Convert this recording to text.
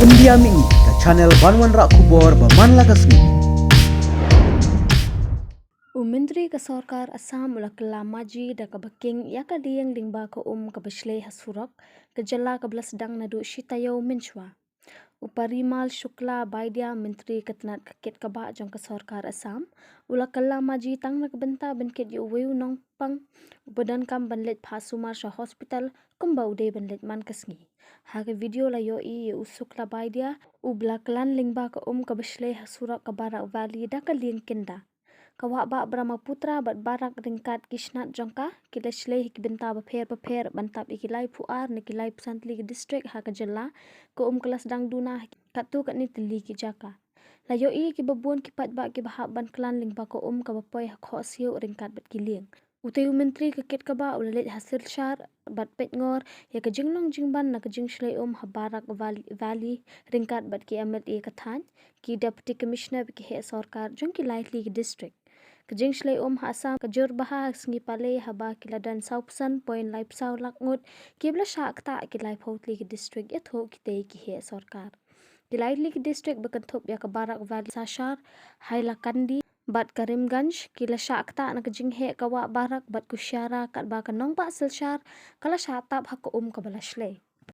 India Mingi ke channel Banwan Rak Kubor Berman Lagasmi. Menteri ke Sarkar Assam ula kelamaji da ke Beking ya ka dieng lingba ke ke Beshlei Hasurak ke jela ke belas sedang nadu Shitayo Minchwa. Uparimal Shukla Baidia Menteri Ketenat Kekit Kabak jong ke Sarkar Assam ula kelamaji tang nak benta benkit yu weu nong pang badan kam benlet Phasumar Shah Hospital kumbau de benlet man kesngi. Hake video la yo i usukla Baidia ubla kelan lingba ke ke Beshlei Hasurak ke Barak Valley da ke lieng kinda. Kawak bak Brahmaputra bat barak ringkat kisnat jongka kita shleh benta beper bantap ikilai puar nikilai pesantli ke distrik hak jela ke kelas dang duna katu kat ni teli ki jaka. Layo i ki babun ki pat bak ki bahab ban klan ling ba ke ke bapoy hak hok siu ringkat bat kiling. Utayu menteri kekit kaba ulalit hasil syar bat pet ngor ya ke jinglong jingban na ke jing shleh habarak valley ringkat bat ki amat e kathan ki deputy commissioner ki he sarkar jong ki lightly ki district. Kejing shlei Assam kejur bahas sengi pale haba kiladan saupusan point live sau lakngut kibla syak tak kilai potli ki district ya thok kite ki he sarkar. Kilai li ki district bekentup ya ke Barak Valley Sashar Hailakandi bat Karimganj kila syak tak na kejing he kawak barak bat kusyara kat ba kenong pak silshar kala syak tap hak ke bala shlei.